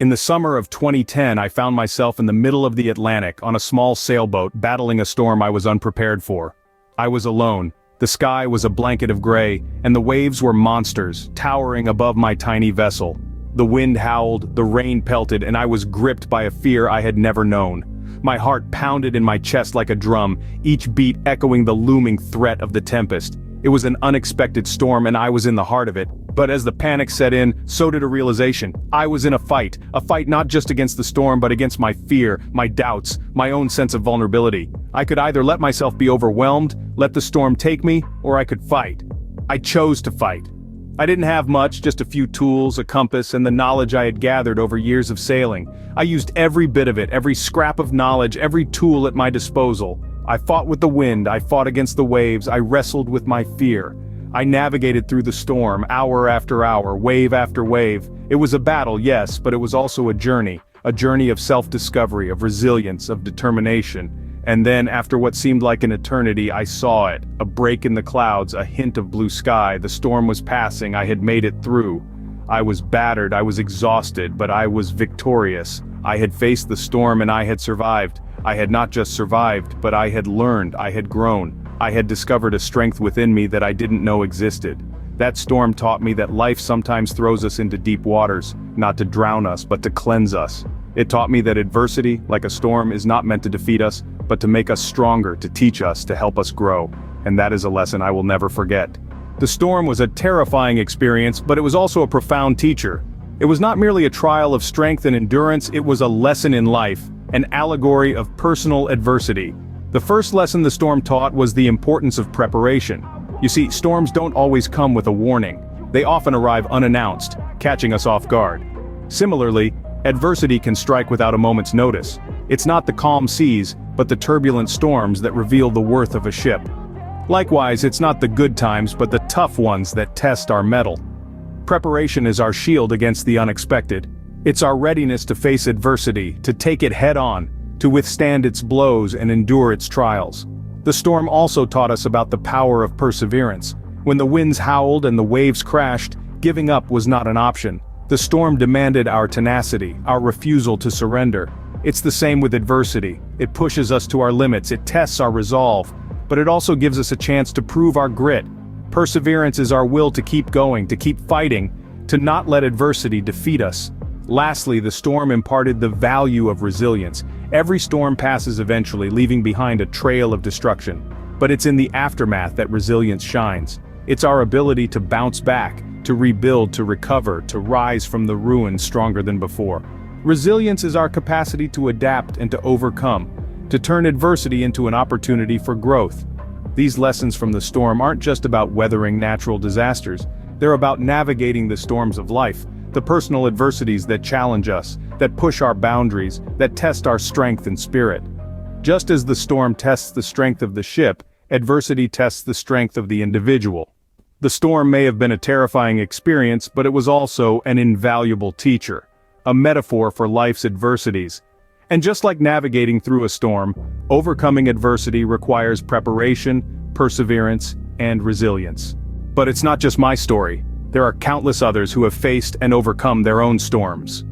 In the summer of 2010, I found myself in the middle of the Atlantic on a small sailboat battling a storm I was unprepared for. I was alone. The sky was a blanket of gray, and the waves were monsters, towering above my tiny vessel. The wind howled, the rain pelted, and I was gripped by a fear I had never known. My heart pounded in my chest like a drum, each beat echoing the looming threat of the tempest. It was an unexpected storm and I was in the heart of it. But as the panic set in, so did a realization. I was in a fight not just against the storm but against my fear, my doubts, my own sense of vulnerability. I could either let myself be overwhelmed, let the storm take me, or I could fight. I chose to fight. I didn't have much, just a few tools, a compass, and the knowledge I had gathered over years of sailing. I used every bit of it, every scrap of knowledge, every tool at my disposal. I fought with the wind, I fought against the waves, I wrestled with my fear. I navigated through the storm, hour after hour, wave after wave. It was a battle, yes, but it was also a journey of self-discovery, of resilience, of determination. And then, after what seemed like an eternity, I saw it. A break in the clouds, a hint of blue sky, the storm was passing, I had made it through. I was battered, I was exhausted, but I was victorious. I had faced the storm and I had survived. I had not just survived, but I had learned, I had grown. I had discovered a strength within me that I didn't know existed. That storm taught me that life sometimes throws us into deep waters, not to drown us, but to cleanse us. It taught me that adversity, like a storm, is not meant to defeat us, but to make us stronger, to teach us, to help us grow. And that is a lesson I will never forget. The storm was a terrifying experience, but it was also a profound teacher. It was not merely a trial of strength and endurance, it was a lesson in life, an allegory of personal adversity. The first lesson the storm taught was the importance of preparation. You see, storms don't always come with a warning. They often arrive unannounced, catching us off guard. Similarly, adversity can strike without a moment's notice. It's not the calm seas, but the turbulent storms that reveal the worth of a ship. Likewise, it's not the good times but the tough ones that test our mettle. Preparation is our shield against the unexpected. It's our readiness to face adversity, to take it head-on, to withstand its blows and endure its trials. The storm also taught us about the power of perseverance. When the winds howled and the waves crashed, giving up was not an option. The storm demanded our tenacity, our refusal to surrender. It's the same with adversity. It pushes us to our limits, it tests our resolve, but it also gives us a chance to prove our grit. Perseverance is our will to keep going, to keep fighting, to not let adversity defeat us. Lastly, the storm imparted the value of resilience. Every storm passes eventually, leaving behind a trail of destruction. But it's in the aftermath that resilience shines. It's our ability to bounce back, to rebuild, to recover, to rise from the ruins stronger than before. Resilience is our capacity to adapt and to overcome, to turn adversity into an opportunity for growth. These lessons from the storm aren't just about weathering natural disasters, they're about navigating the storms of life, the personal adversities that challenge us, that push our boundaries, that test our strength and spirit. Just as the storm tests the strength of the ship, adversity tests the strength of the individual. The storm may have been a terrifying experience, but it was also an invaluable teacher, a metaphor for life's adversities. And just like navigating through a storm, overcoming adversity requires preparation, perseverance, and resilience. But it's not just my story. There are countless others who have faced and overcome their own storms.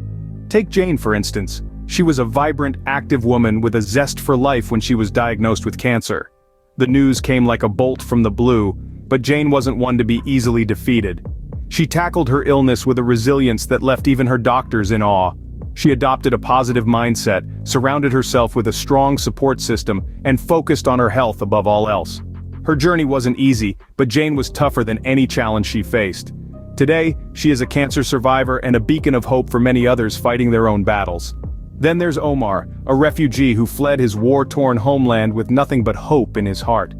Take Jane, for instance. She was a vibrant, active woman with a zest for life when she was diagnosed with cancer. The news came like a bolt from the blue, but Jane wasn't one to be easily defeated. She tackled her illness with a resilience that left even her doctors in awe. She adopted a positive mindset, surrounded herself with a strong support system, and focused on her health above all else. Her journey wasn't easy, but Jane was tougher than any challenge she faced. Today, she is a cancer survivor and a beacon of hope for many others fighting their own battles. Then there's Omar, a refugee who fled his war-torn homeland with nothing but hope in his heart.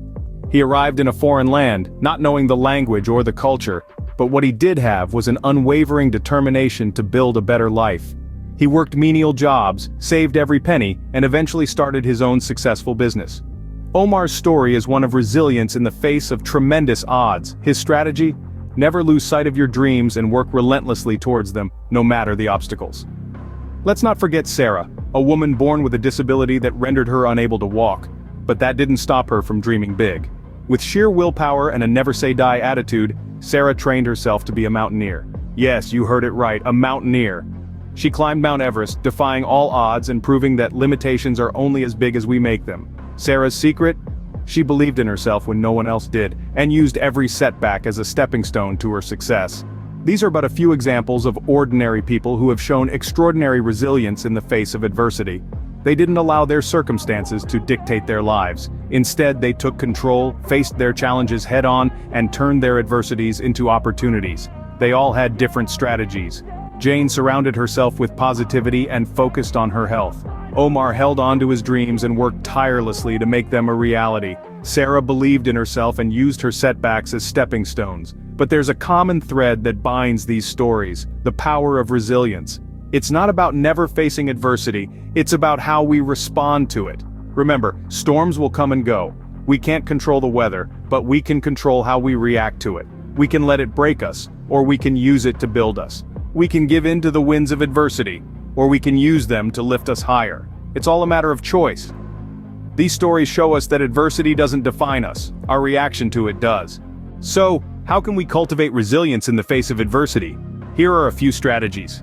He arrived in a foreign land, not knowing the language or the culture, but what he did have was an unwavering determination to build a better life. He worked menial jobs, saved every penny, and eventually started his own successful business. Omar's story is one of resilience in the face of tremendous odds. His strategy? Never lose sight of your dreams and work relentlessly towards them, no matter the obstacles. Let's not forget Sarah, a woman born with a disability that rendered her unable to walk. But that didn't stop her from dreaming big. With sheer willpower and a never-say-die attitude, Sarah trained herself to be a mountaineer. Yes, you heard it right, a mountaineer. She climbed Mount Everest, defying all odds and proving that limitations are only as big as we make them. Sarah's secret? She believed in herself when no one else did, and used every setback as a stepping stone to her success. These are but a few examples of ordinary people who have shown extraordinary resilience in the face of adversity. They didn't allow their circumstances to dictate their lives. Instead, they took control, faced their challenges head-on, and turned their adversities into opportunities. They all had different strategies. Jane surrounded herself with positivity and focused on her health. Omar held on to his dreams and worked tirelessly to make them a reality. Sarah believed in herself and used her setbacks as stepping stones. But there's a common thread that binds these stories: the power of resilience. It's not about never facing adversity, it's about how we respond to it. Remember, storms will come and go. We can't control the weather, but we can control how we react to it. We can let it break us, or we can use it to build us. We can give in to the winds of adversity, or we can use them to lift us higher. It's all a matter of choice. These stories show us that adversity doesn't define us, our reaction to it does. So, how can we cultivate resilience in the face of adversity? Here are a few strategies.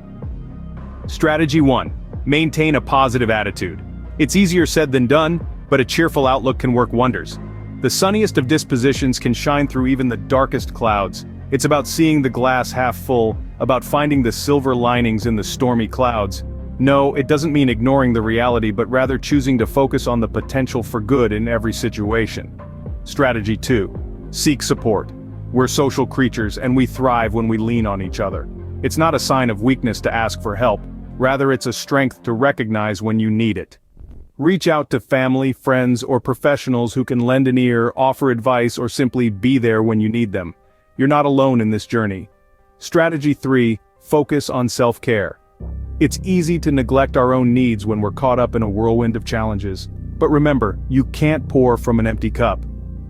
Strategy 1. Maintain a positive attitude. It's easier said than done, but a cheerful outlook can work wonders. The sunniest of dispositions can shine through even the darkest clouds. It's about seeing the glass half full, about finding the silver linings in the stormy clouds. No, it doesn't mean ignoring the reality, but rather choosing to focus on the potential for good in every situation. Strategy 2. Seek support. We're social creatures, and we thrive when we lean on each other. It's not a sign of weakness to ask for help, rather it's a strength to recognize when you need it. Reach out to family, friends, or professionals who can lend an ear, offer advice, or simply be there when you need them. You're not alone in this journey. Strategy 3. Focus on self-care. It's easy to neglect our own needs when we're caught up in a whirlwind of challenges. But remember, you can't pour from an empty cup.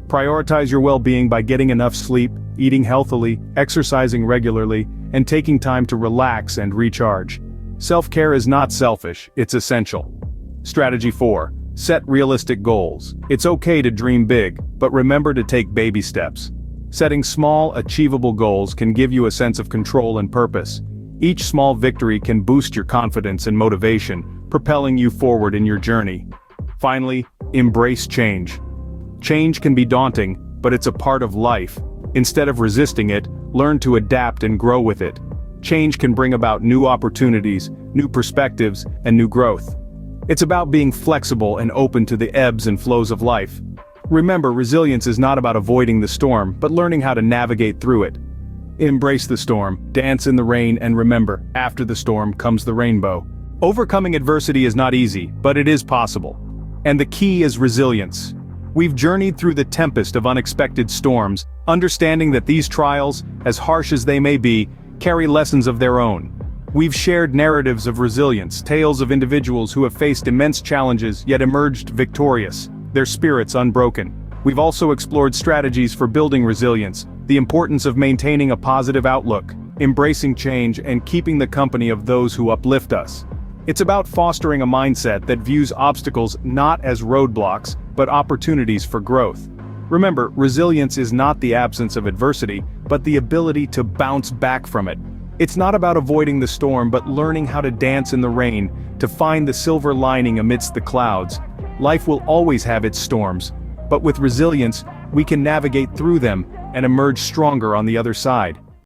Prioritize your well-being by getting enough sleep, eating healthily, exercising regularly, and taking time to relax and recharge. Self-care is not selfish, it's essential. Strategy 4. Set realistic goals. It's okay to dream big, but remember to take baby steps. Setting small, achievable goals can give you a sense of control and purpose. Each small victory can boost your confidence and motivation, propelling you forward in your journey. Finally, embrace change. Change can be daunting, but it's a part of life. Instead of resisting it, learn to adapt and grow with it. Change can bring about new opportunities, new perspectives, and new growth. It's about being flexible and open to the ebbs and flows of life. Remember, resilience is not about avoiding the storm, but learning how to navigate through it. Embrace the storm, dance in the rain, and remember, after the storm comes the rainbow. Overcoming adversity is not easy, but it is possible. And the key is resilience. We've journeyed through the tempest of unexpected storms, understanding that these trials, as harsh as they may be, carry lessons of their own. We've shared narratives of resilience, tales of individuals who have faced immense challenges yet emerged victorious, their spirits unbroken. We've also explored strategies for building resilience, the importance of maintaining a positive outlook, embracing change, and keeping the company of those who uplift us. It's about fostering a mindset that views obstacles not as roadblocks, but opportunities for growth. Remember, resilience is not the absence of adversity, but the ability to bounce back from it. It's not about avoiding the storm, but learning how to dance in the rain, to find the silver lining amidst the clouds. Life will always have its storms, but with resilience, we can navigate through them and emerge stronger on the other side.